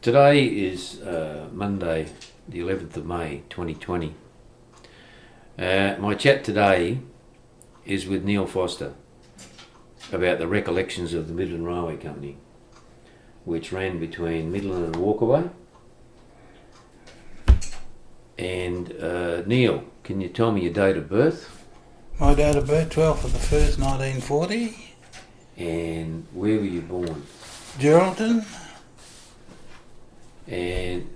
Today is Monday, the 11th of May, 2020. My chat today is with Neil Foster about the Recollections of the Midland Railway Company, which ran between Midland and Walkaway. And Neil, can you tell me your date of birth? My date of birth, 12th of the 1st, 1940. And where were you born? Geraldton. And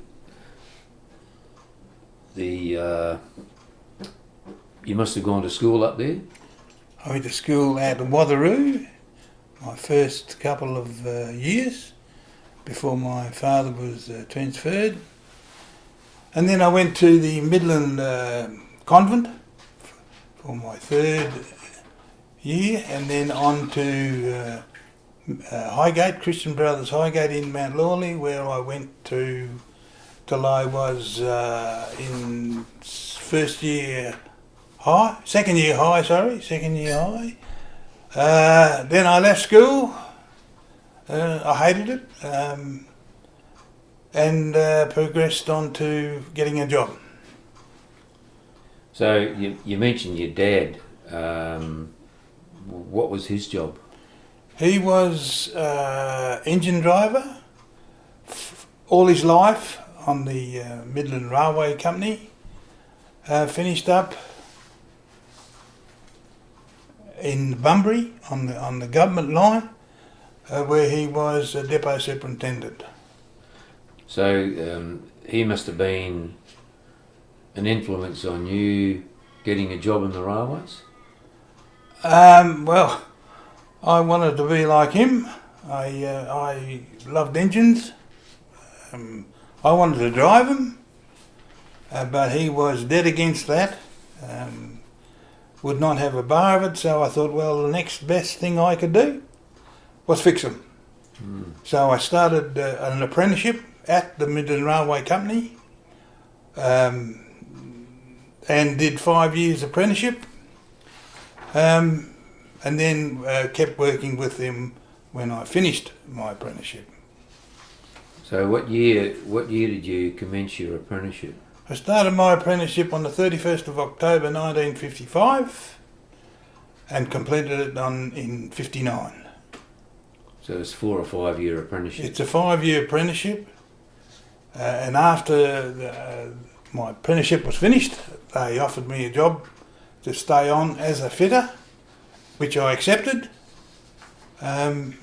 you must have gone to school up there? I went to school out in Watheroo, my first couple of years, before my father was transferred. And then I went to the Midland convent for my third year, and then on to Highgate, Christian Brothers Highgate in Mount Lawley, where I went to till I was in second year high. Then I left school. I hated it, and progressed on to getting a job. So you mentioned your dad. What was his job? He was engine driver all his life on the Midland Railway Company. Finished up in Bunbury on the government line, where he was a depot superintendent. So he must have been an influence on you getting a job in the railways? Well, I wanted to be like him. I loved engines. I wanted to drive them, but he was dead against that. Would not have a bar of it, so I thought, well, the next best thing I could do was fix them. So I started an apprenticeship at the Midland Railway Company, and did 5 years apprenticeship. And then kept working with them when I finished my apprenticeship. So what year did you commence your apprenticeship? I started my apprenticeship on the 31st of October 1955 and completed it in 59. So it's 4 or 5 year apprenticeship? It's a 5-year apprenticeship, and after my apprenticeship was finished, they offered me a job to stay on as a fitter, which I accepted, and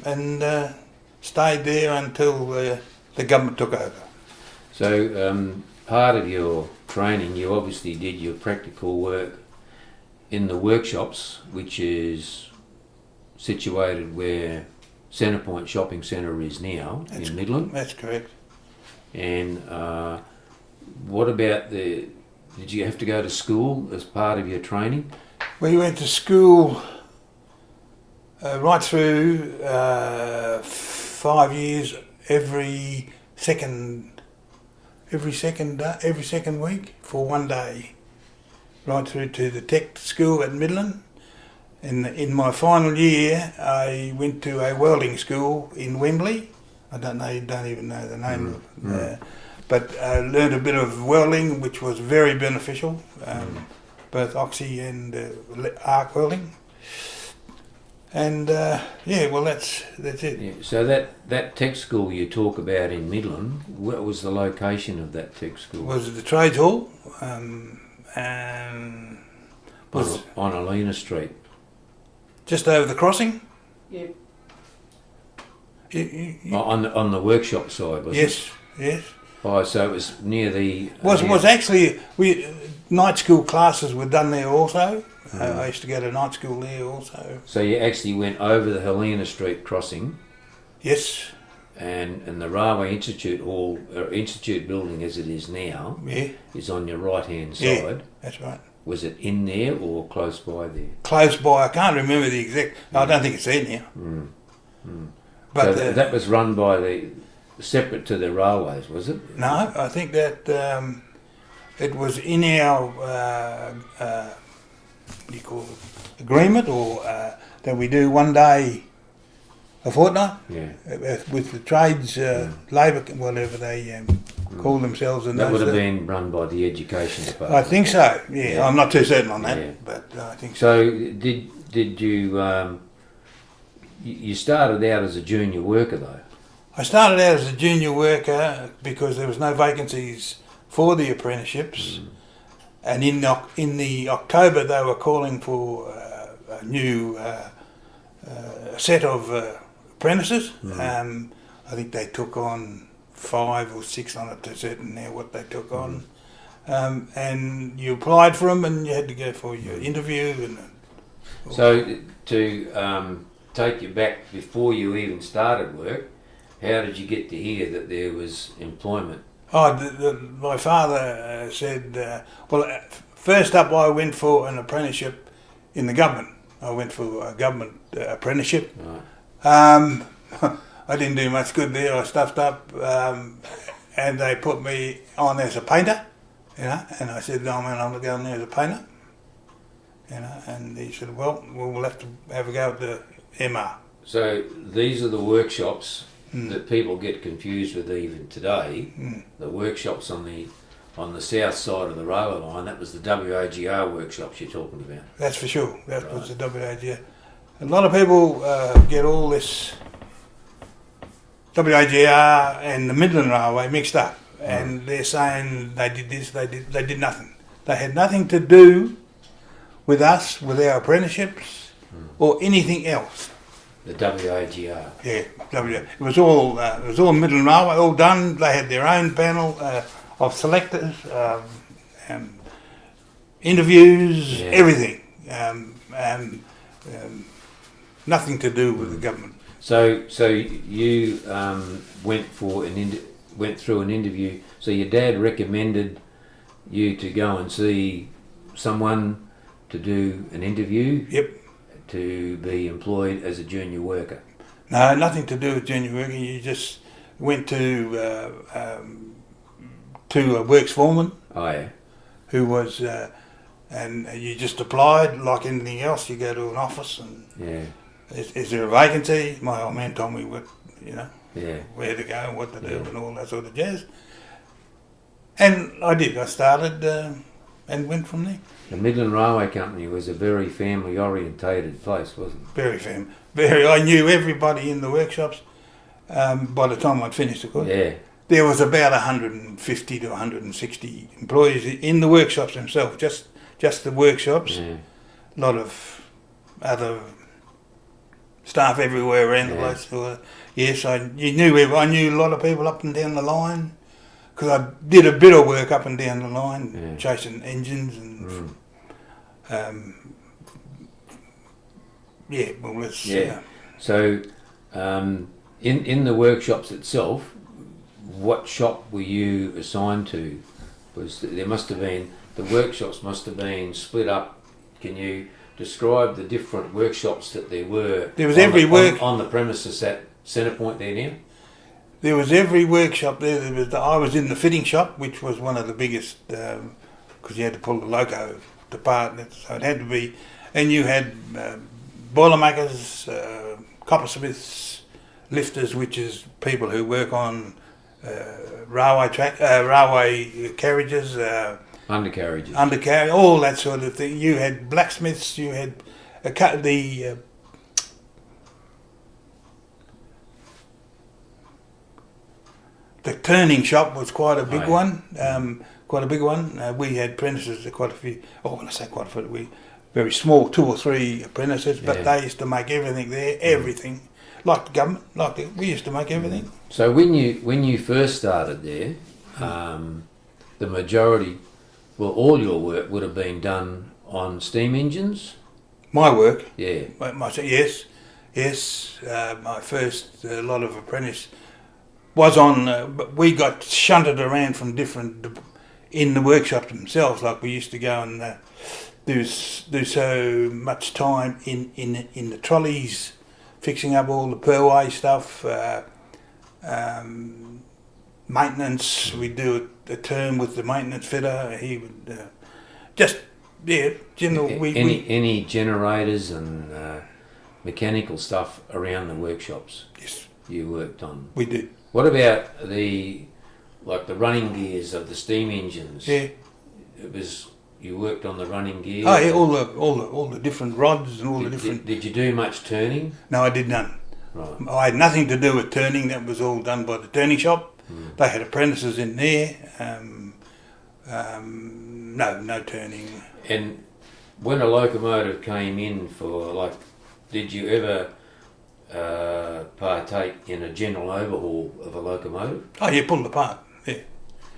stayed there until the government took over. So part of your training, you obviously did your practical work in the workshops, which is situated where Centrepoint Shopping Centre is now in Midland. That's correct. And what about did you have to go to school as part of your training? We went to school right through 5 years, every second week for 1 day, right through to the tech school at Midland. In my final year, I went to a welding school in Wembley. I don't even know the name of it. But I learned a bit of welding, which was very beneficial, both oxy and arc welding. And that's it. Yeah, so that tech school you talk about in Midland, what was the location of that tech school? Was the trades hall, On Alina Street. Just over the crossing. Yep. On the workshop side, was it? Yes. Oh, so it was near the... Was actually, night school classes were done there also. I used to go to night school there also. So you actually went over the Helena Street crossing? Yes. And the Railway Institute Hall, or Institute building as it is now, is on your right-hand side. Yeah, that's right. Was it in there or close by there? Close by, I can't remember the exact... I don't think it's there now. But so that was run by separate to the railways, was it? No, I think that it was in our what do you call it, agreement, or that we do 1 day A fortnight? Yeah. With the trades, labour, whatever they call themselves. And That would have been run by the education department. I think so, yeah. I'm not too certain on that, Yeah. but I think so. So did you, you started out as a junior worker though? I started out as a junior worker because there was no vacancies for the apprenticeships. And in the October they were calling for a new set of apprentices. I think they took on 5 or 6 on it, to certain now what they took on. And you applied for them and you had to go for your interview. And So to take you back before you even started work, how did you get to hear that there was employment? My father said, first up I went for an apprenticeship in the government. I went for a government apprenticeship. Right. I didn't do much good there. I stuffed up, and they put me on as a painter, and I said, no man, I'm not going there as a painter, and he said, well, we'll have to have a go at the MR. So these are the workshops that people get confused with even today. The workshops on the south side of the railway line, that was the WAGR workshops you're talking about. That's for sure. That was the WAGR. A lot of people get all this WAGR and the Midland Railway mixed up, and they're saying they did this, they did nothing. They had nothing to do with us, with our apprenticeships, or anything else. The WAGR. Yeah, it was all Midland Railway, all done. They had their own panel of selectors, interviews, everything. Nothing to do with the government. So you went through an interview. So your dad recommended you to go and see someone to do an interview. Yep. To be employed as a junior worker. No, nothing to do with junior working. You just went to a works foreman. Oh yeah. Who was, and you just applied like anything else. You go to an office and is there a vacancy? My old man told me what, where to go and what to do and all that sort of jazz. And I did. I started and went from there. The Midland Railway Company was a very family orientated place, wasn't it? Very family. Very. I knew everybody in the workshops. By the time I'd finished the course, there was about 150 to 160 employees in the workshops themselves. Just the workshops. A lot of other staff everywhere around the place. Yes, I knew a lot of people up and down the line. Because I did a bit of work up and down the line, chasing engines and So, in the workshops itself, what shop were you assigned to? There must have been, the workshops must have been split up. Can you describe the different workshops that there were? There was on the premises at Centrepoint there now. There was every workshop there. I was in the fitting shop, which was one of the biggest, because you had to pull the loco apart, so it had to be. And you had boilermakers, coppersmiths, lifters, which is people who work on railway carriages, undercarriage, all that sort of thing. You had blacksmiths. You had the turning shop was quite a big one. We had apprentices, quite a few. Oh, when I say quite a few, we very small, 2 or 3 apprentices. But they used to make everything there, everything, like the government. We used to make everything. So when you first started there, the majority, all your work would have been done on steam engines. My work. Yeah. Yes. My first lot of apprentice was on. We got shunted around from different in the workshops themselves. Like we used to go and do so much time in the trolleys, fixing up all the purway stuff, maintenance. We'd do a term with the maintenance fitter. He would general. Any generators and mechanical stuff around the workshops. Yes, You worked on. we did. What about the running gears of the steam engines? Yeah. You worked on the running gears. Oh yeah, all the different rods and all the different. Did you do much turning? No, I did none. Right. I had nothing to do with turning. That was all done by the turning shop. They had apprentices in there. No turning. And when a locomotive came in for did you ever partake in a general overhaul of a locomotive? Oh yeah, pulled apart. Yeah.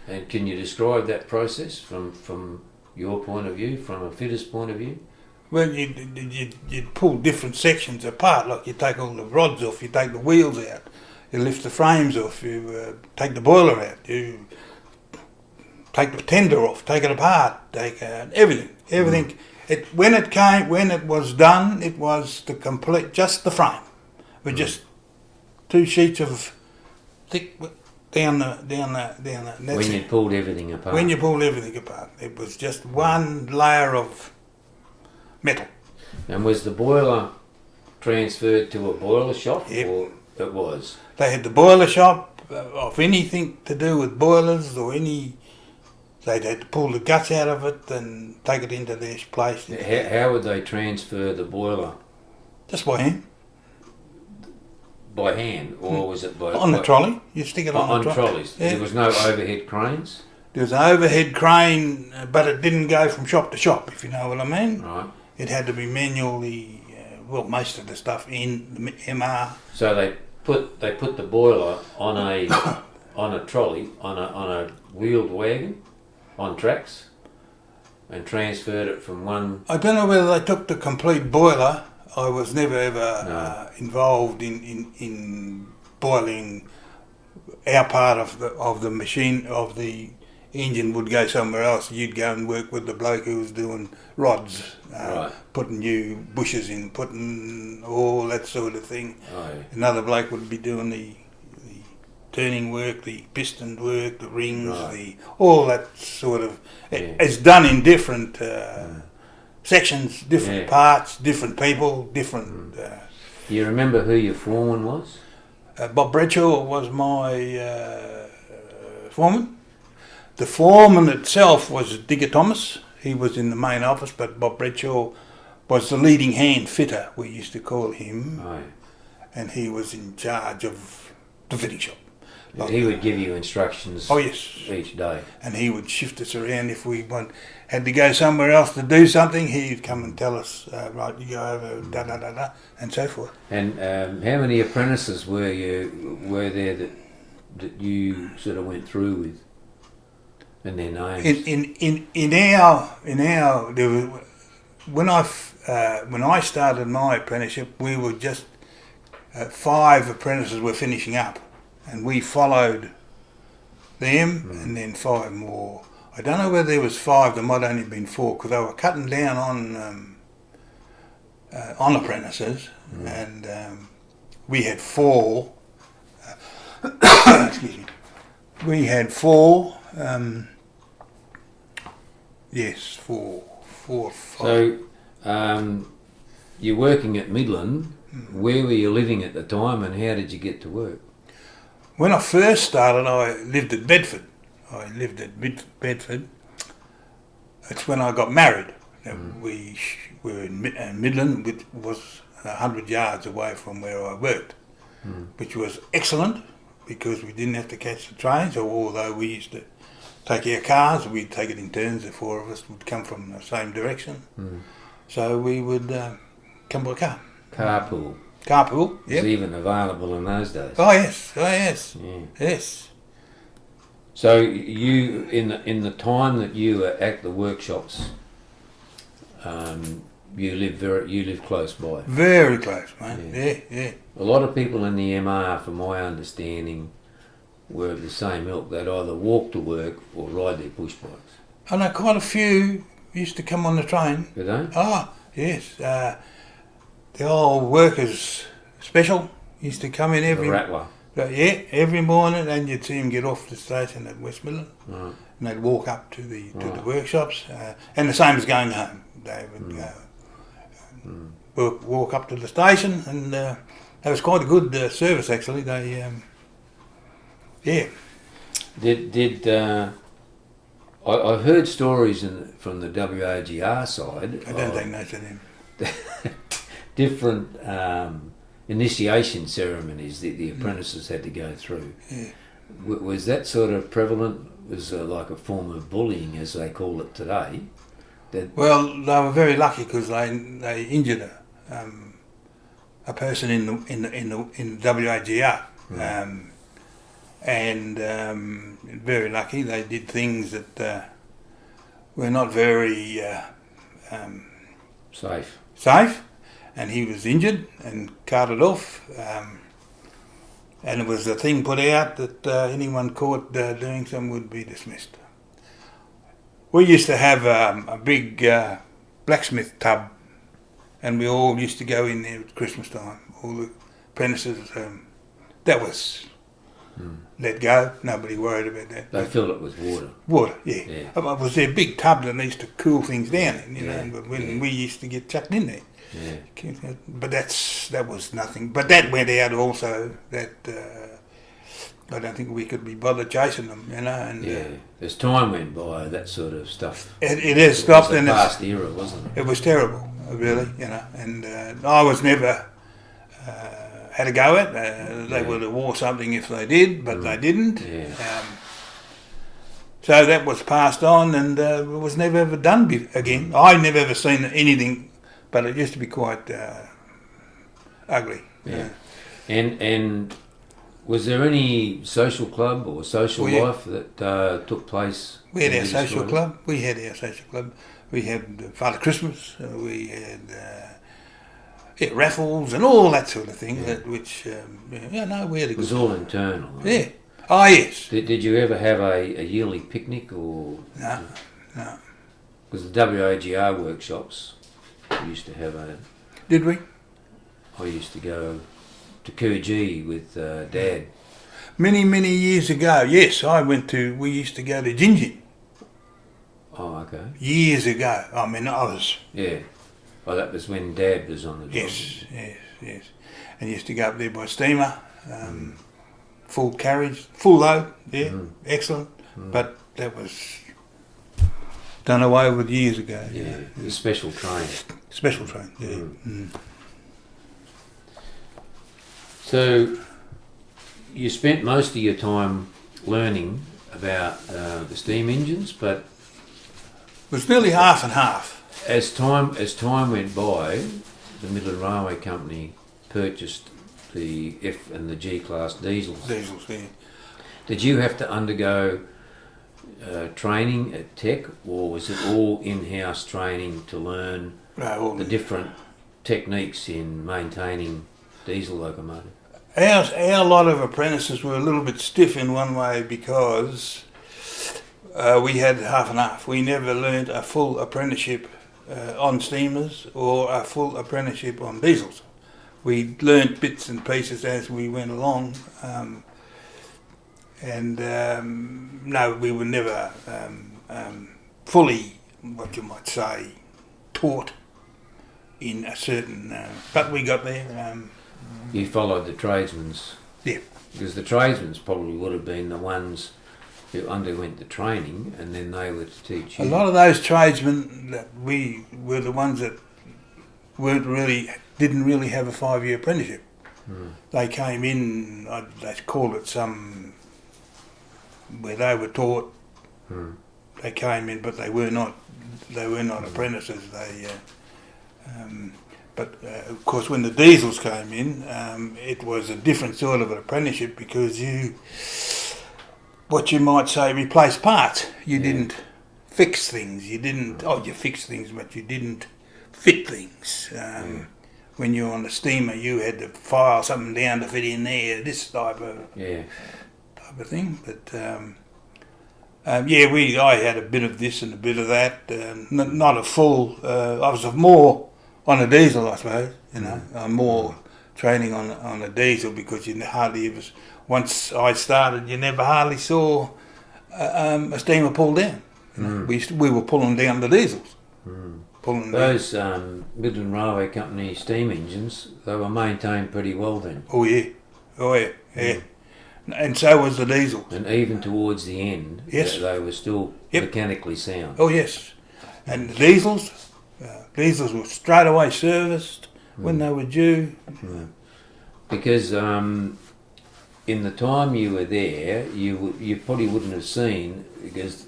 And can you describe that process from your point of view, from a fitter's point of view? Well, you'd pull different sections apart. Like you take all the rods off, you take the wheels out, you lift the frames off, you take the boiler out, you take the tender off, take it apart, take everything. When it was done, it was just the frame, with just 2 sheets of thick down the. When you pulled everything apart. When you pulled everything apart, it was just one layer of metal. And was the boiler transferred to a boiler shop? Yep. Or it was? They had the boiler shop of anything to do with boilers or any. They'd had to pull the guts out of it and take it into their place. How would they transfer the boiler? Just by hand. By hand, or was it by... On the trolley. You stick it on the trolley. Trolleys. Yeah. There was no overhead cranes? There was an overhead crane, but it didn't go from shop to shop, if you know what I mean. Right. It had to be manually, most of the stuff in the MR. So they put the boiler on a trolley, on a wheeled wagon, on tracks, and transferred it from one... I don't know whether they took the complete boiler. I was never ever involved in boiling. Our part of the machine, of the engine, would go somewhere else. You'd go and work with the bloke who was doing rods, putting new bushes in, putting all that sort of thing. Oh, yeah. Another bloke would be doing the turning work, the piston work, the rings, all that sort of... Yeah. It's done in different... sections, different parts, different people, different... You remember who your foreman was? Bob Bradshaw was my foreman. The foreman itself was Digger Thomas. He was in the main office, but Bob Bradshaw was the leading hand fitter, we used to call him. Oh, yeah. And he was in charge of the fitting shop. He would give you instructions each day. And he would shift us around if we had to go somewhere else to do something. He'd come and tell us, right, you go over, da-da-da-da, and so forth. And how many apprentices were there that you sort of went through with, and their names? In our there was, when I started my apprenticeship, we were just 5 apprentices were finishing up. And we followed them, and then 5 more. I don't know whether there was 5. There might only have been 4, because they were cutting down on apprentices, and we had 4. Excuse me. We had 4. Yes, 4 or 5. So you're working at Midland. Where were you living at the time, and how did you get to work? When I first started, I lived at Bedford. Bedford. It's when I got married. We were in Midland, which was 100 yards away from where I worked, which was excellent because we didn't have to catch the trains, although we used to take our cars, we'd take it in turns, the 4 of us would come from the same direction. So we would come by car. Carpool, yep. Was even available in those days. Oh yes. Yeah. Yes. So you, in the time that you were at the workshops, you live close by. Very close, mate. Yeah. A lot of people in the MR, from my understanding, were of the same ilk. They'd either walk to work or ride their push bikes. I know quite a few used to come on the train. Did they? Oh, yes. The old workers special used to come in every... The Rattler. Every morning, and you'd see them get off the station at West Midland, right. And they'd walk up to the workshops, and the same as going home. They would go. walk up to the station, and that was quite a good service actually. They, yeah. I've heard stories from the WAGR side. I don't take notes of them. Different initiation ceremonies that the apprentices had to go through. Yeah. Was that sort of prevalent? Was like a form of bullying, as they call it today? Well, they were very lucky because they injured a person in the WAGR, and very lucky. They did things that were not very safe, and he was injured and carted off. And it was a thing put out that anyone caught doing something would be dismissed. We used to have a big blacksmith tub, and we all used to go in there at Christmas time. All the apprentices, that was let go. Nobody worried about that. They filled it with water. Water, yeah. It was their big tub that used to cool things down in, you know. But when we used to get chucked in there. Yeah. But that was nothing. But that went out also. That I don't think we could be bothered chasing them, you know. And as time went by, that sort of stuff. It has stopped. It was a past era, wasn't it? It was terrible, really, you know. And I was never had a go at. They would have wore something if they did, but they didn't. Yeah. So that was passed on, and it was never ever done again. I never ever seen anything. But it used to be quite ugly. Yeah. And was there any social club or social life that took place? We had our social club. We had Father Christmas. We had raffles and all that sort of thing. Which we had a good. It was all internal. Right? Yeah. Oh yes. Did you ever have a yearly picnic or? No. Because the WAGR workshops. We used to have Did we? I used to go to Coogee with Dad. Many years ago, yes, we used to go to Gingin. Oh, okay. Years ago. I mean, I was... Yeah. Well, that was when Dad was on the job. Yes. And used to go up there by steamer, full carriage, full load, excellent. But that was... done away with years ago. Yeah, the special train. Special train, yeah. So, you spent most of your time learning about the steam engines, but it was nearly half and half. As time went by, the Midland Railway Company purchased the F and the G class diesels. Diesels, yeah. Did you have to undergo training at Tech, or was it all in-house training to learn the different techniques in maintaining diesel locomotive? Our lot of apprentices were a little bit stiff in one way because we had half and half. We never learned a full apprenticeship on steamers or a full apprenticeship on diesels. We learnt bits and pieces as we went along. No, we were never fully, what you might say, taught in a certain... but we got there. You followed the tradesmen's... Yeah. Because the tradesmen's probably would have been the ones who underwent the training, and then they were to teach you. A lot of those tradesmen that we were the ones that didn't really have a 5-year apprenticeship. They came in, they called it where they were taught. They came in, but they were not apprentices. But of course, when the diesels came in, it was a different sort of an apprenticeship because you, what you might say, replaced parts. You didn't fix things. You didn't. Oh, you fixed things, but you didn't fit things. When you were on the steamer, you had to file something down to fit in there. This type of thing. But I had a bit of this and a bit of that. Not a full. I was more on a diesel, I suppose. You know, more training on a diesel because you hardly ever. Once I started, you never hardly saw a steamer pull down. You know? We were pulling down the diesels, pulling Those Midland Railway Company steam engines, they were maintained pretty well then. Oh yeah, yeah. And so was the diesel. And even towards the end, Yes. they were still mechanically sound. Oh yes, and the diesels were straight away serviced when they were due. Because in the time you were there, you probably wouldn't have seen, because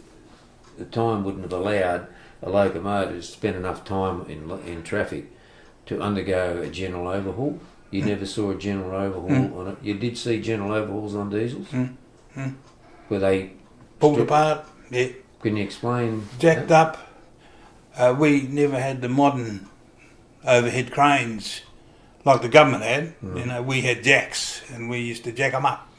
the time wouldn't have allowed a locomotive to spend enough time in traffic to undergo a general overhaul. You never saw a general overhaul on it. You did see general overhauls on diesels? Were they Pulled apart, yeah. Can you explain? Jacked up. We never had the modern overhead cranes like the government had. You know, we had jacks, and we used to jack them up.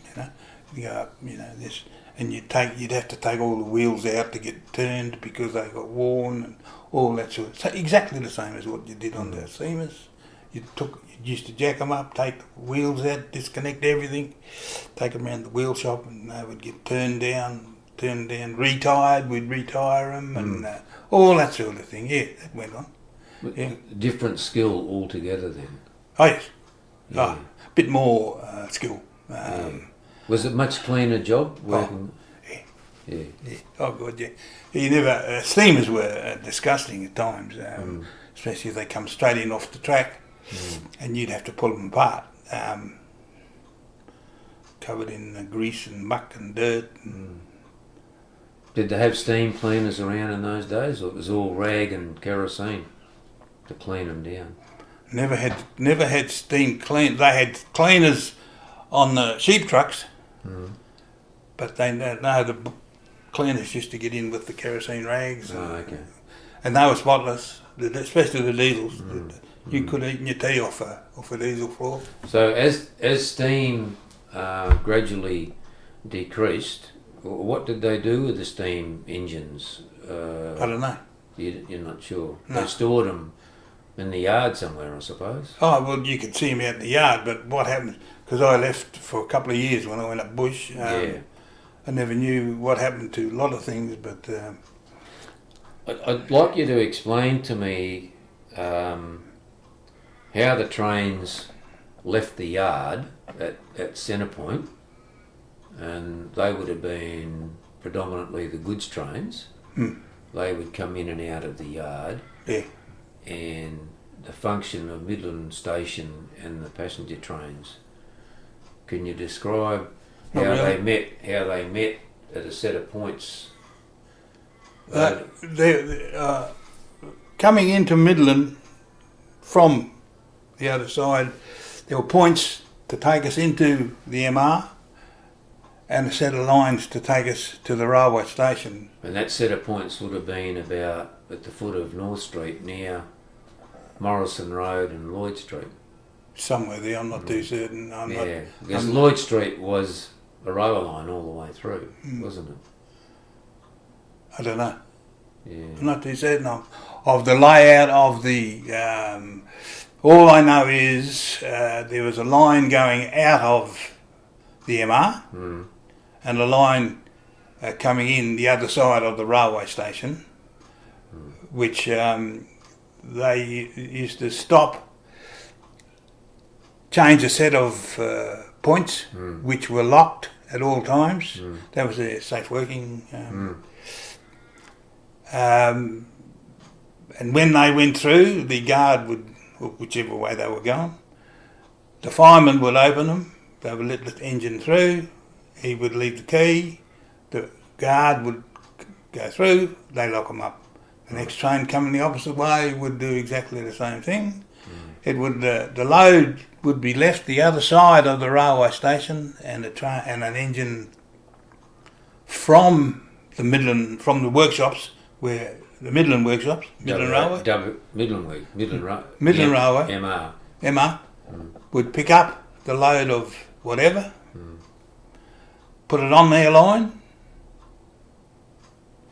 You go up. This, and you'd have to take all the wheels out to get turned because they got worn and all that sort of. So exactly the same as what you did on the steamers. You used to jack them up, take the wheels out, disconnect everything, take them around the wheel shop, and they would get turned down, retired. We'd retire them, and all that sort of thing. Yeah, that went on. Yeah. Different skill altogether then. Oh yes, Yeah. a bit more skill. Was it much cleaner job working? Yeah. Oh god, yeah. You never. Steamers were disgusting at times, especially if they come straight in off the track. And you'd have to pull them apart, covered in grease and muck and dirt. Did they have steam cleaners around in those days, or it was all rag and kerosene to clean them down? Never had steam clean. They had cleaners on the sheep trucks, but the cleaners used to get in with the kerosene rags. Oh, okay. And they were spotless, especially the diesels. You could have eaten your tea off a diesel floor. So as steam gradually decreased, what did they do with the steam engines? I don't know. You're not sure? No. They stored them in the yard somewhere, I suppose. Oh, well, you could see them out in the yard, but what happened, because I left for a couple of years when I went up bush, I never knew what happened to a lot of things, but... I'd like you to explain to me how the trains left the yard at Centre Point, and they would have been predominantly the goods trains. They would come in and out of the yard. Yeah. And the function of Midland Station and the passenger trains. Can you describe how they met at a set of points? Coming into Midland from the other side, there were points to take us into the MR and a set of lines to take us to the railway station. And that set of points would have been about at the foot of North Street near Morrison Road and Lloyd Street. Somewhere there, I'm not too certain. Because Lloyd Street was a railway line all the way through, wasn't it? I don't know. Yeah. I'm not too certain of the layout of the... all I know is there was a line going out of the MR and a line coming in the other side of the railway station, which they used to stop, change a set of points which were locked at all times. That was their safe working. And when they went through, the guard would, whichever way they were going, the fireman would open them, they would let the engine through, he would leave the key, the guard would go through, they lock them up. The next train coming the opposite way would do exactly the same thing. It would the load would be left the other side of the railway station, and an engine from the workshops, where the Midland workshops, Midland Railway, Midland Railway, MR, would pick up the load of whatever, put it on their line,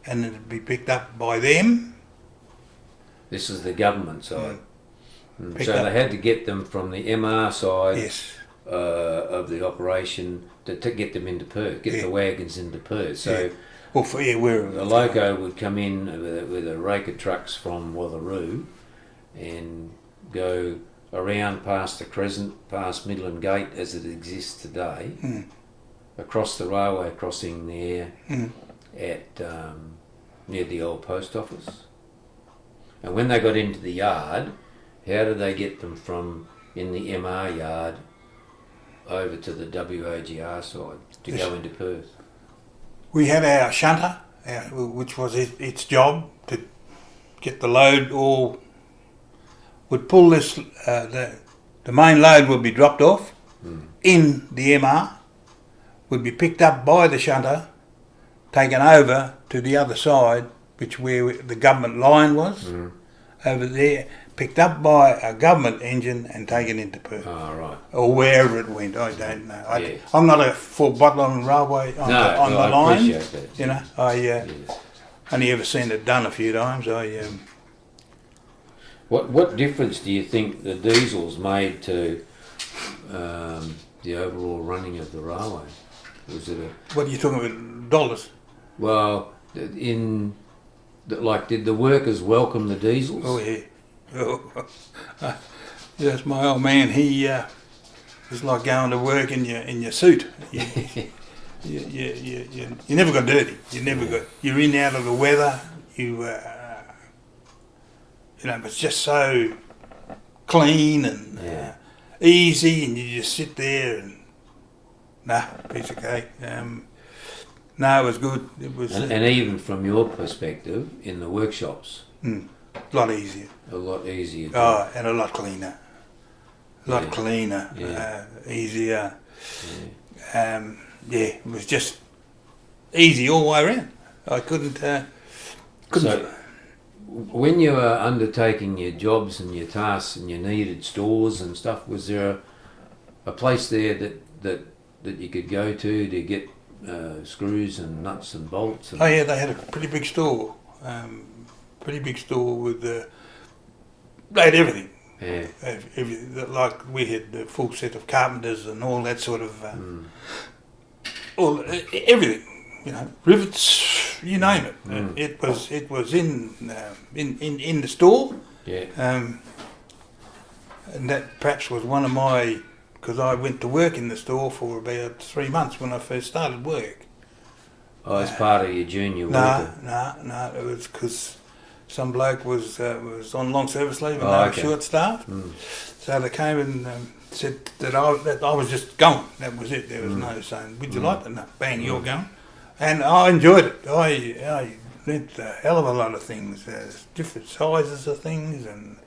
and it'd be picked up by them. This is the government side. So they had to get them from the MR side of the operation to get them into Perth, get the wagons into Perth. So the loco would come in with a rake of trucks from Watheroo and go around past the Crescent, past Midland Gate as it exists today, across the railway crossing there at near the old post office. And when they got into the yard, how did they get them from in the MR yard over to the WAGR side to go into Perth? We had our shunter, which was its job to get the load all. Would pull this, the main load would be dropped off in the MR, would be picked up by the shunter, taken over to the other side, which where the government line was, over there, picked up by a government engine and taken into Perth. Oh, right. Or wherever it went, I don't know. I'm not a full Butler and Railway on the line. I appreciate that. You know, I only ever seen it done a few times. What difference do you think the diesels made to the overall running of the railway? Was it what are you talking about, dollars? Well, did the workers welcome the diesels? Oh yeah. Yes, my old man. He was like going to work in your suit. You never got dirty. You never got. You're in out of the weather. It's just so clean and easy, and you just sit there and piece of cake. It was good. It was, and even from your perspective, in the workshops, a lot easier. A lot easier. Oh, and a lot cleaner. Easier. Yeah. It was just easy all the way around. I couldn't. So, when you were undertaking your jobs and your tasks and you needed stores and stuff, was there a place there that you could go to get screws and nuts and bolts? Oh yeah, they had a pretty big store. With they had everything. Yeah. Like we had the full set of carpenters and all that sort of everything. Rivets, you name it. It was in the store. Yeah. And that perhaps was one of my, because I went to work in the store for about 3 months when I first started work. Oh, as part of your junior worker? No. It was because some bloke was on long service leave and they were short staffed. So they came and said that I was just going. That was it. There was no saying, would you like it? No, bang, you're going. And I enjoyed it. I learnt a hell of a lot of things, different sizes of things and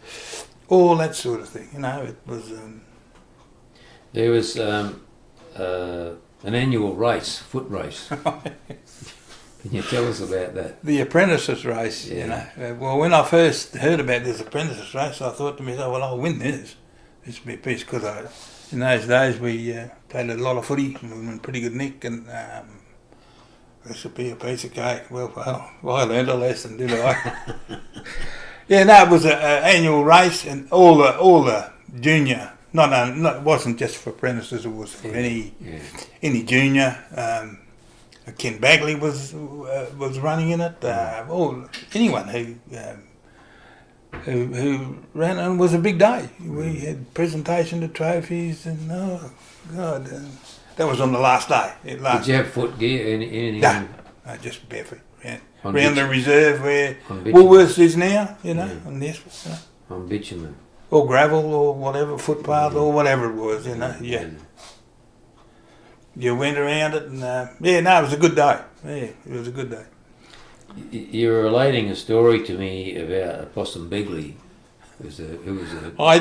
all that sort of thing. It was... There was an annual race, foot race. Can you tell us about that? The apprentices race, Well, when I first heard about this apprentices race, I thought to myself, well, I'll win this. This will be a piece, because in those days we played a lot of footy, and we were in pretty good nick, and this would be a piece of cake. Well, I learned a lesson, didn't I? It was an annual race, and all the junior, it wasn't just for apprentices, it was for any junior. Ken Bagley was running in it. Anyone who ran, and it was a big day. We had presentation of trophies, and that was on the last day. Did you have foot gear? Anything? No, just barefoot. Around the reserve where Woolworths is now, on this. On bitumen. Or gravel or whatever, footpath or whatever it was, You went around it and, it was a good day. Yeah, it was a good day. You were relating a story to me about Possum Begley. I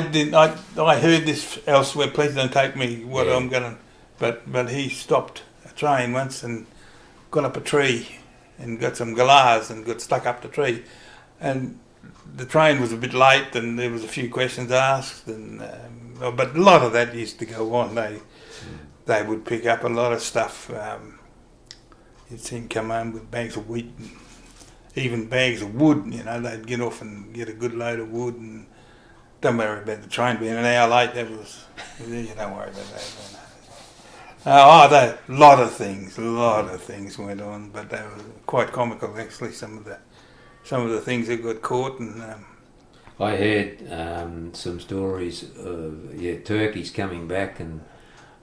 heard this elsewhere, please don't take me I'm going to... But he stopped a train once and got up a tree and got some galahs and got stuck up the tree. And the train was a bit late and there was a few questions asked. But a lot of that used to go on. They would pick up a lot of stuff. You'd see them come home with bags of wheat and even bags of wood. They'd get off and get a good load of wood and Don't worry about the train being an hour late. That was, you don't worry about that. A lot of things went on, but they were quite comical actually. Some of the things that got caught, and I heard some stories of turkeys coming back and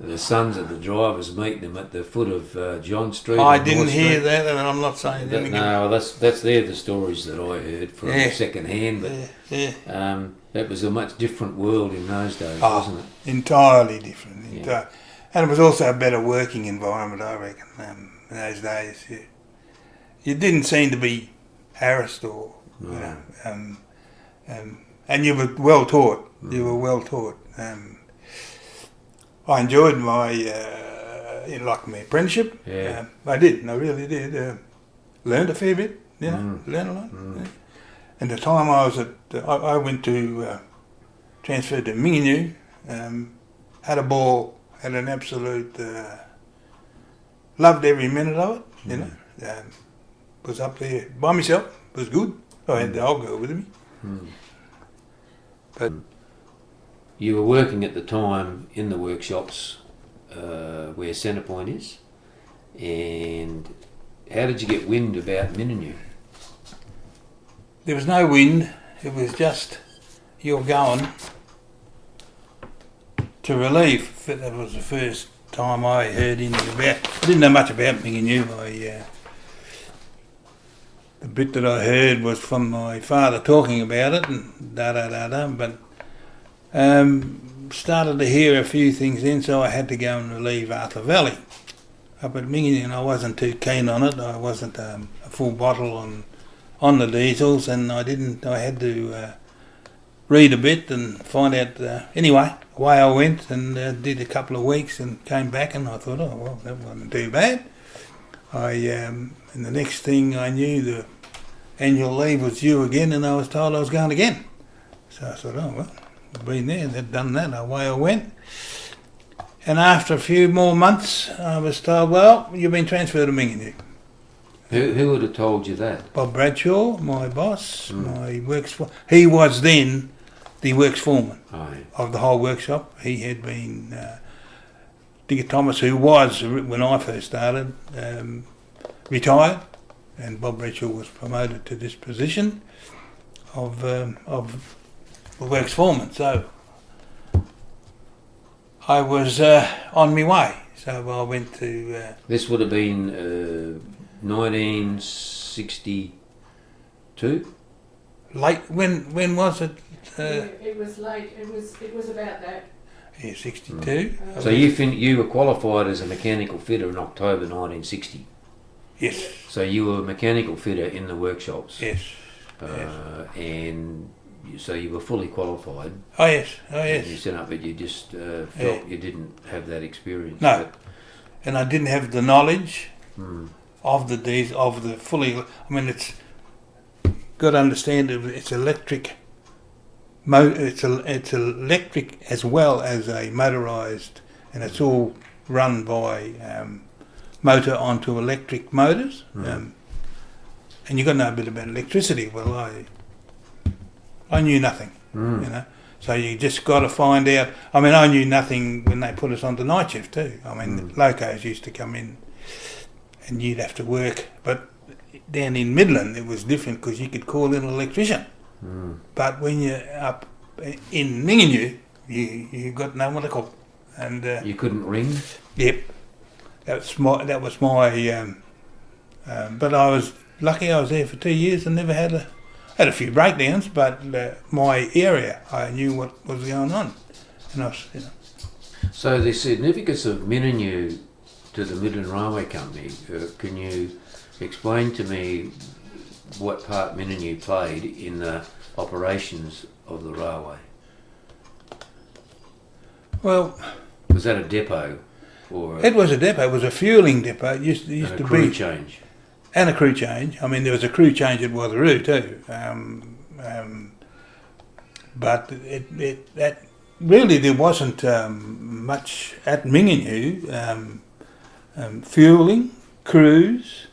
the sons of the drivers meeting them at the foot of John Street. I didn't hear that, and I'm not saying that. No, that's the stories that I heard from second hand. But that was a much different world in those days, wasn't it? Entirely different. And it was also a better working environment, I reckon. In those days, you didn't seem to be harassed or, and you were well taught. You were well taught. I enjoyed my apprenticeship. Yeah. I really did. Learned a fair bit, learned a lot. Yeah. And the time I was I went to, transferred to Minginoo, had a ball, had an absolute, loved every minute of it, was up there by myself, was good. I had the old girl with me. But you were working at the time in the workshops where Centrepoint is, and how did you get wind about Minginoo? There was no wind, it was just you're going to relief. That was the first time I heard anything about. I didn't know much about Minginoo. The bit that I heard was from my father talking about it and but started to hear a few things then, so I had to go and relieve Arthur Valley up at Minginoo, and I wasn't too keen on it. I wasn't a full bottle on the diesels, and I had to read a bit and find out. Anyway, away I went and did a couple of weeks and came back, and I thought, oh well, that wasn't too bad. And the next thing I knew, the annual leave was due again, and I was told I was going again. So I thought, oh well, I've been there, they'd done that, away I went. And after a few more months, I was told, well, you've been transferred to Minginoo. Who would have told you that? Bob Bradshaw, my boss, he was then the works foreman of the whole workshop. He had been, Digger Thomas, who was, when I first started, retired, and Bob Bradshaw was promoted to this position of the works foreman. So I was on my way. So I went to... This would have been 1962? Late, when was it? It was late, it was about that. Yeah, 62. So you were qualified as a mechanical fitter in October 1960? Yes. So you were a mechanical fitter in the workshops? Yes. And so you were fully qualified? Oh yes. And you set up, but you just felt you didn't have that experience? No. And I didn't have the knowledge of the fully... I mean, it's... Got to understand it's electric... It's electric as well as a motorised, and it's all run by motor onto electric motors. And you've got to know a bit about electricity. Well, I knew nothing, So you just got to find out. I mean, I knew nothing when they put us on the night shift too. I mean, locos used to come in, and you'd have to work. But down in Midland, it was different because you could call in an electrician. But when you're up in Minginoo, you got no one to call, and you couldn't ring. Yep, that was my. But I was lucky. I was there for 2 years and never had a few breakdowns. But my area, I knew what was going on, and I was, So the significance of Minginoo to the Midland Railway Company. Can you explain to me what part Minginoo played in the operations of the railway? Well, was that a depot, or it was a depot? It was a fuelling depot. It used to crew be change, and a crew change. I mean, there was a crew change at Watheroo too. But that really there wasn't much at Minginoo. Fuelling, crews,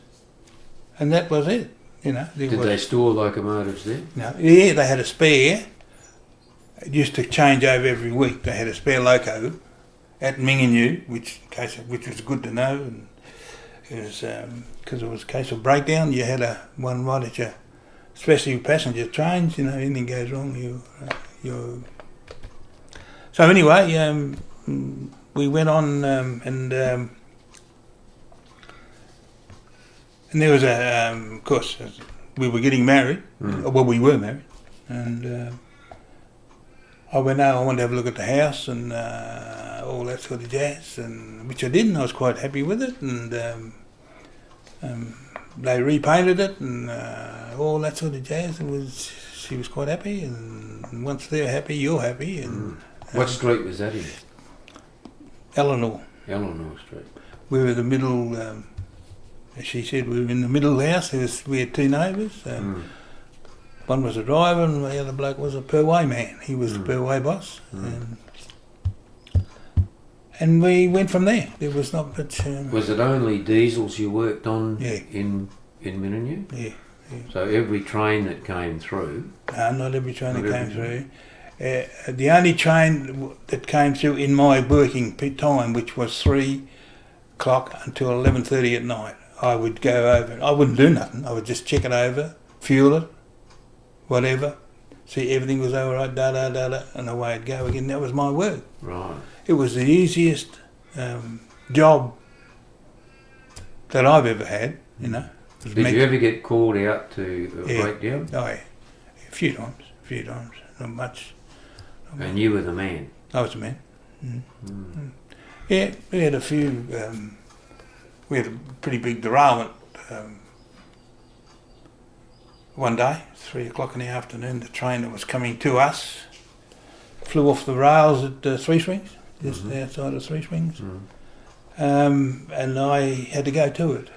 and that was it. Did they store locomotives there? No, yeah, they had a spare, it used to change over every week. They had a spare loco at Minginoo, which was good to know. And it was because it was a case of breakdown. You had one right at your, especially passenger trains. Anything goes wrong, you're. So anyway, we went on and there was of course, we were getting married. Well, we were married, and I went out. I wanted to have a look at the house and all that sort of jazz, and which I did, and I was quite happy with it. And they repainted it and all that sort of jazz. She was quite happy, and once they're happy, you're happy. And what street was that in? Eleanor Street. We were the middle. As she said, we were in the middle of the house. We had two neighbours. One was a driver, and the other bloke was a per-way man. He was the per-way boss. And we went from there. There was not much. Was it only diesels you worked on? Yeah. In Minanoo? Yeah. So every train that came through? No, not every train that came through. The only train that came through in my working time, which was 3 o'clock until 11:30 at night, I would go over. I wouldn't do nothing. I would just check it over, fuel it, whatever, see everything was all right, and away I'd go again. That was my work. Right. It was the easiest job that I've ever had, Did you ever get called out to a breakdown? Oh, yeah. A few times, not much. And you were the man? I was the man. Yeah, we had a few, we had a pretty big derailment one day, 3 o'clock in the afternoon. The train that was coming to us flew off the rails at Three Springs, just outside of Three Springs. And I had to go to it.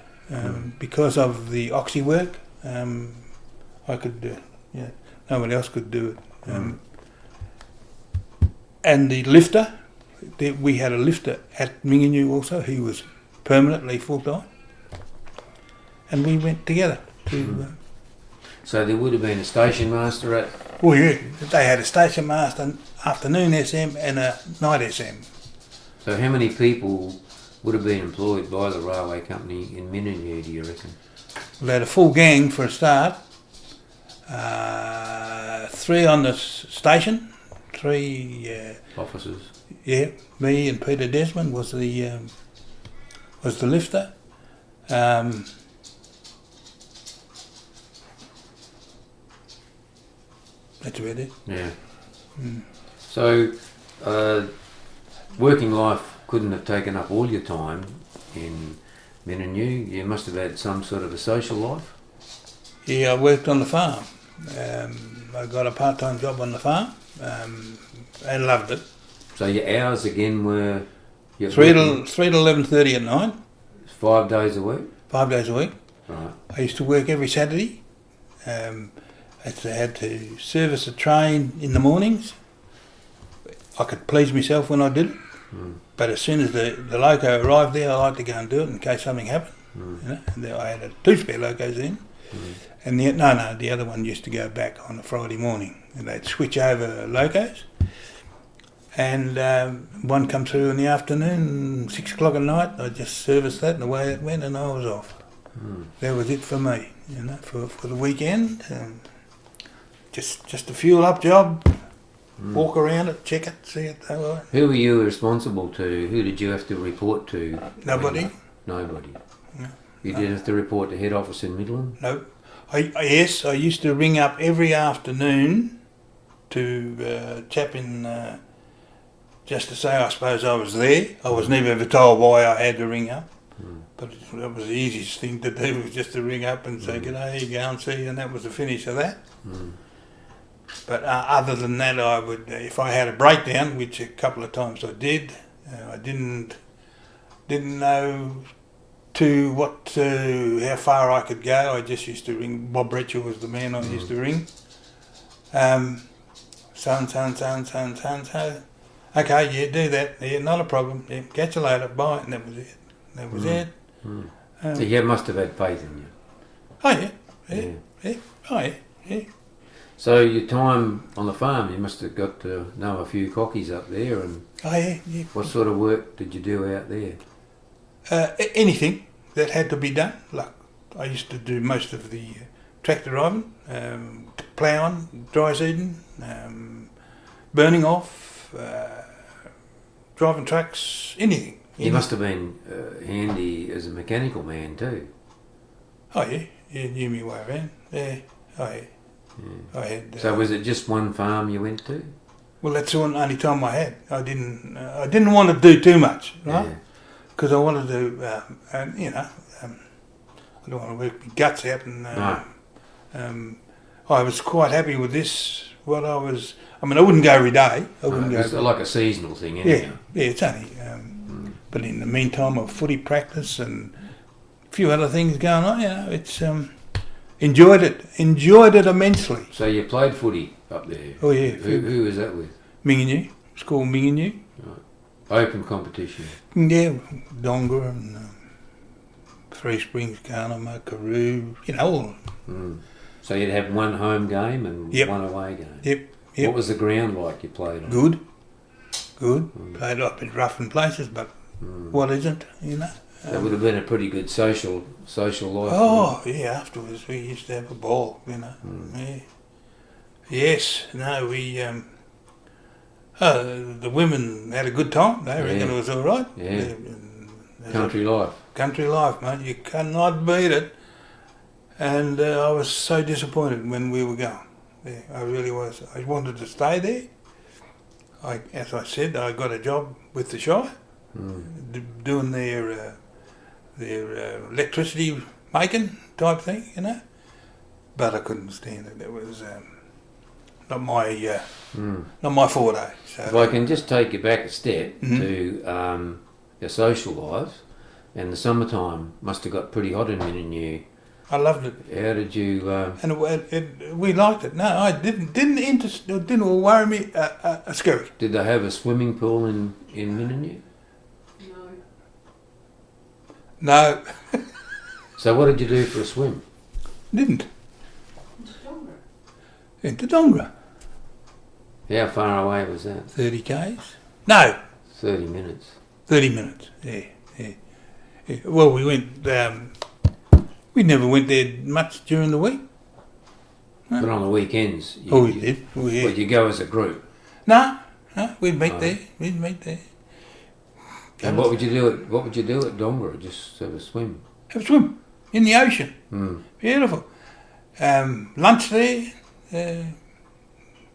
Because of the oxy work, I could, no one else could do it. And the lifter, we had a lifter at Minginoo also. He was permanently full-time. And we went together to... So there would have been a station master at... Well, yeah, they had a station master, afternoon SM and a night SM. So how many people would have been employed by the railway company in Minanoo, do you reckon? We had a full gang for a start. 3 on the station, 3... officers? Yeah, me and Peter Desmond was the lifter. That's about it. Yeah. So, working life couldn't have taken up all your time in Minanoo. You must have had some sort of a social life? Yeah, I worked on the farm. I got a part-time job on the farm and loved it. So your hours again were... 3 to 11:30 at night. 5 days a week? 5 days a week. Right. I used to work every Saturday. I had to service a train in the mornings. I could please myself when I did it. But as soon as the loco arrived there, I liked to go and do it in case something happened. And I had 2 spare locos then. And the other one used to go back on a Friday morning, and they'd switch over locos. And one come through in the afternoon, 6 o'clock at night. I just serviced that, and away it went, and I was off. That was it for me, for the weekend. Just a fuel up job. Walk around it, check it, see it. Who were you responsible to? Who did you have to report to? Nobody. Nobody. No. You didn't have to report to head office in Midland? No. Yes, I used to ring up every afternoon to chap in, just to say I suppose I was there. I was never ever told why I had to ring up. But that was the easiest thing to do, was just to ring up and say, "G'day, you go and see," and that was the finish of that. But other than that, I would, if I had a breakdown, which a couple of times I did, I didn't know how far I could go. I just used to ring. Bob Bretcher was the man I used to ring. So. Okay, yeah, do that. Yeah, not a problem. Yeah, catch you later. Bye. And that was it. That was it. So you must have had faith in you. Oh yeah. Oh yeah. So your time on the farm, you must have got to know a few cockies up there. And Oh yeah. what sort of work did you do out there? Anything that had to be done. Like I used to do most of the tractor driving, ploughing, dry seeding, burning off, driving trucks, anything. You must have been handy as a mechanical man too. Oh yeah, knew me way around. Yeah, oh yeah. I had. So was it just one farm you went to? Well, that's the only time I had. I didn't want to do too much, right? Yeah. Because I wanted to, I don't want to work my guts out, and No. I was quite happy with this. I wouldn't go every day. I wouldn't It's go. like a seasonal thing, Yeah, anyhow. it's only. But in the meantime, of footy practice and a few other things going on, it's enjoyed it immensely. So you played footy up there. Oh yeah, Who was that with? Minginyu, it's called Minginyu. Open competition. Yeah, Donga and Three Springs, Carnama, Karoo, all. So you'd have one home game and Yep. one away game. Yep. What was the ground like you played on? Good. Played up in rough in places, but what isn't, That would have been a pretty good social life. Oh, yeah, afterwards we used to have a ball, Yeah. Yes, no, we, the women had a good time. They reckon it was all right. Yeah. Country life. Country life, mate. You cannot beat it. And I was so disappointed when we were going. Yeah, I really was. I wanted to stay there. As I said, I got a job with the Shire, doing their electricity making type thing, But I couldn't stand it. It was not my forte. So If I can just take you back a step to your social life, and the summertime must have got pretty hot in Mindanao. I loved it. How did you? And we liked it. No, I didn't worry me a scurry. Did they have a swimming pool in Mindanao? No, So what did you do for a swim? didn't. Into Dongra. How far away was that? 30 k's? No, 30 minutes. 30 minutes. Yeah. Well, we went. We never went there much during the week. But on the weekends, We did. Well, you go as a group. No, we'd meet there. We'd meet there. And what would you do at Dongra? Just have a swim. Have a swim in the ocean. Beautiful. Lunch there.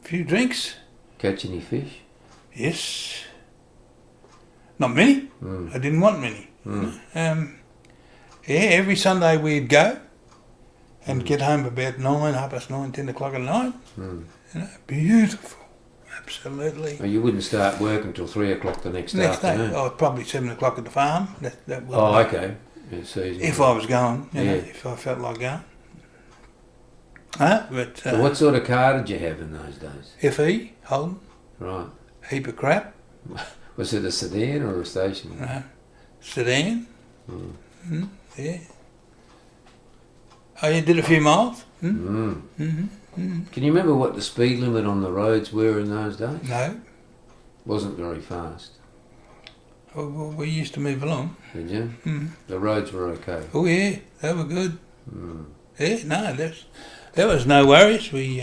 Few drinks. Catch any fish? Yes. Not many. I didn't want many. Every Sunday we'd go and get home about 9:30, 10 o'clock at night. Beautiful. Absolutely. Well, you wouldn't start work until 3 o'clock the next Next day, afternoon. probably 7 o'clock at the farm. That would Oh, be- okay. It's seasonal. If I was going, Yeah. if I felt like going. But So what sort of car did you have in those days? FE, Holden, Right. heap of crap, Was it a sedan or a station? sedan. Yeah. Oh, you did a few miles? Can you remember what the speed limit on the roads were in those days? No. Wasn't very fast, Well, we used to move along. did you? The roads were okay. Oh yeah, they were good. Yeah, no, there was no worries. We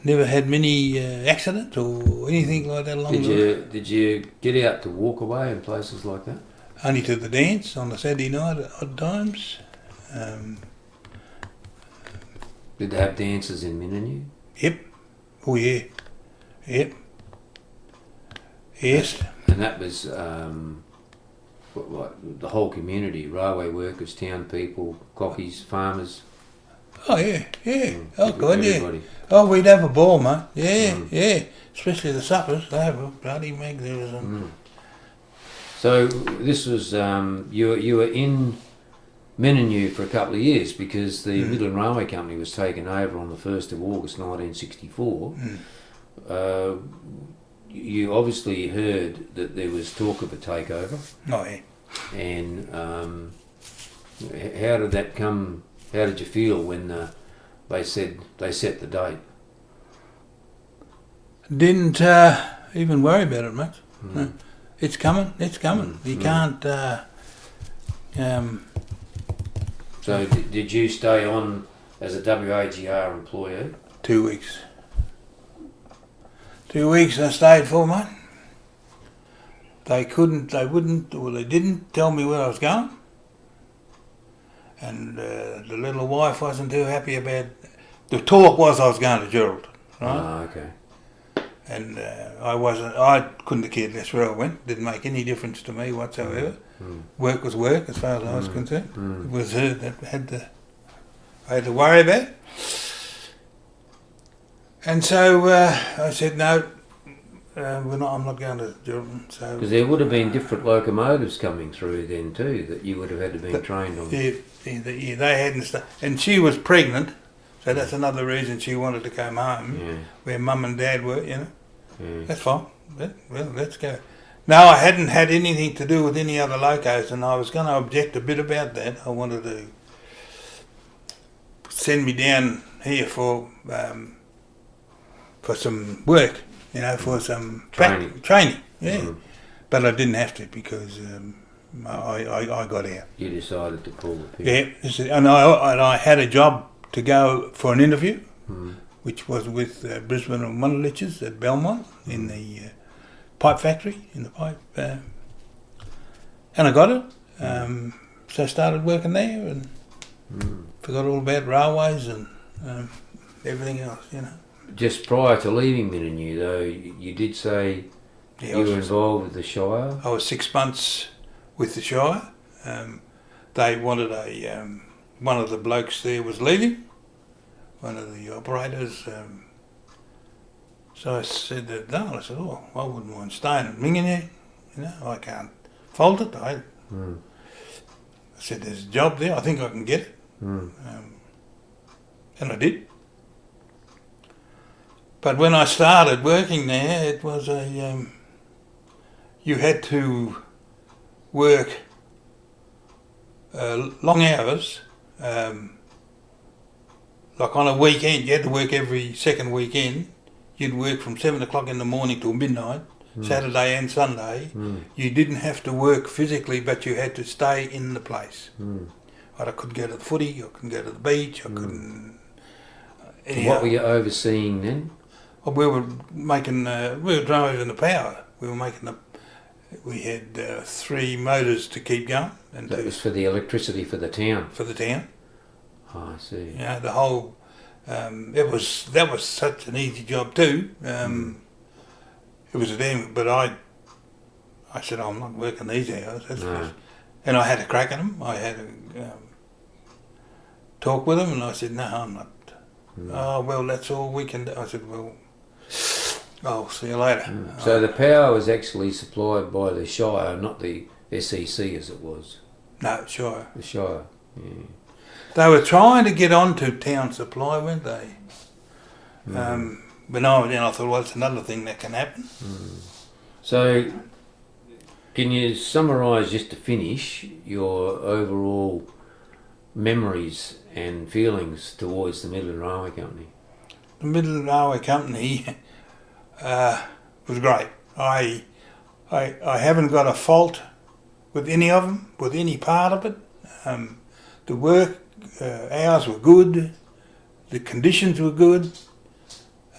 never had many accidents or anything like that along the way. Did you get out to walk away in places like that? Only to the dance on a Saturday night at odd times. Did they have dances in Mindanao? Yep. Oh yeah. Yep. Yes. And that was what, the whole community, railway workers, town people, cockies, farmers. Oh yeah, yeah. Oh God, yeah. Everybody. Oh, we'd have a ball, mate. Yeah, yeah. Especially the suppers. They were bloody magnificent. So this was you were in Mindanao for a couple of years because the Midland Railway Company was taken over on the 1st of August 1964. You obviously heard that there was talk of a takeover. Oh yeah. And how did that come? How did you feel when they set the date? Didn't even worry about it much. No. It's coming. You can't. So did you stay on as a WAGR employee? 2 weeks. 2 weeks I stayed for, mate. They didn't tell me where I was going. And the little wife wasn't too happy about. The talk was I was going to Gerald, right? Ah, okay. And I couldn't have cared less where I went. Didn't make any difference to me whatsoever. Work was work as far as I was concerned. It was her that I had to worry about. And so I said, no, I'm not going to Gerald. So, because there would have been different locomotives coming through then too that you would have had to be trained on. Yeah, they hadn't. And she was pregnant, so that's another reason she wanted to come home, where Mum and Dad were, you know. Yeah. That's fine. Well, let's go. No, I hadn't had anything to do with any other locos, and I was going to object a bit about that. I wanted to send me down here for some work, you know, for some training. Yeah, but I didn't have to because I got out. You decided to pull the pin. Yeah, and I had a job to go for an interview, which was with Brisbane and Monolitches at Belmont in the pipe factory, in the pipe, and I got it. So I started working there and forgot all about railways and everything else, you know. Just prior to leaving Midland, though, you did say you were involved with the Shire. I was 6 months with the Shire. They wanted one of the blokes there was leaving, one of the operators. So I said that, no, I said, oh, I wouldn't mind staying at Mingine, you know, I can't fault it. I said, there's a job there, I think I can get it. And I did. But when I started working there, it was you had to work long hours, like on a weekend, you had to work every second weekend. You'd work from 7 o'clock in the morning till midnight, Saturday and Sunday. You didn't have to work physically, but you had to stay in the place. I couldn't go to the footy, I couldn't go to the beach, I couldn't... What were you overseeing then? We were driving the power. We had 3 motors to keep going. And that was for the electricity for the town? For the town. Oh, I see. Yeah, the whole... that was such an easy job too. It was a damn... But I said, I'm not working these hours. And I had a crack at them. I had a talk with them, and I said, no, I'm not. Oh, well, that's all we can do. I said, well, I'll see you later. So the power was actually supplied by the Shire, not the SEC as it was? No, Shire. The Shire, yeah. They were trying to get onto town supply, weren't they? But no, then I thought, well, it's another thing that can happen. So, can you summarise, just to finish, your overall memories and feelings towards the Midland Railway Company? The Midland Railway Company was great. I haven't got a fault with any of them, with any part of it. The work hours were good, the conditions were good.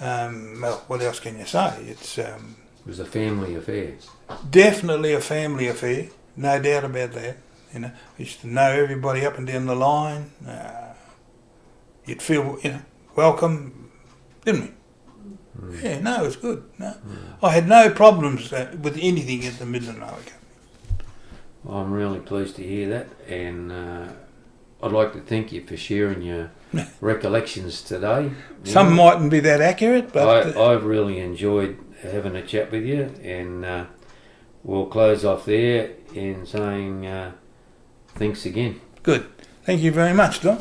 Well, what else can you say? It was a family affair. Definitely a family affair, no doubt about that. You know, I used to know everybody up and down the line. You'd feel, welcome, didn't we? Yeah, no, it was good. No, I had no problems with anything at the Midland Railway Company. I'm really pleased to hear that, and I'd like to thank you for sharing your recollections today. Some mightn't be that accurate, but I've really enjoyed having a chat with you, and we'll close off there in saying thanks again. Good. Thank you very much, Don.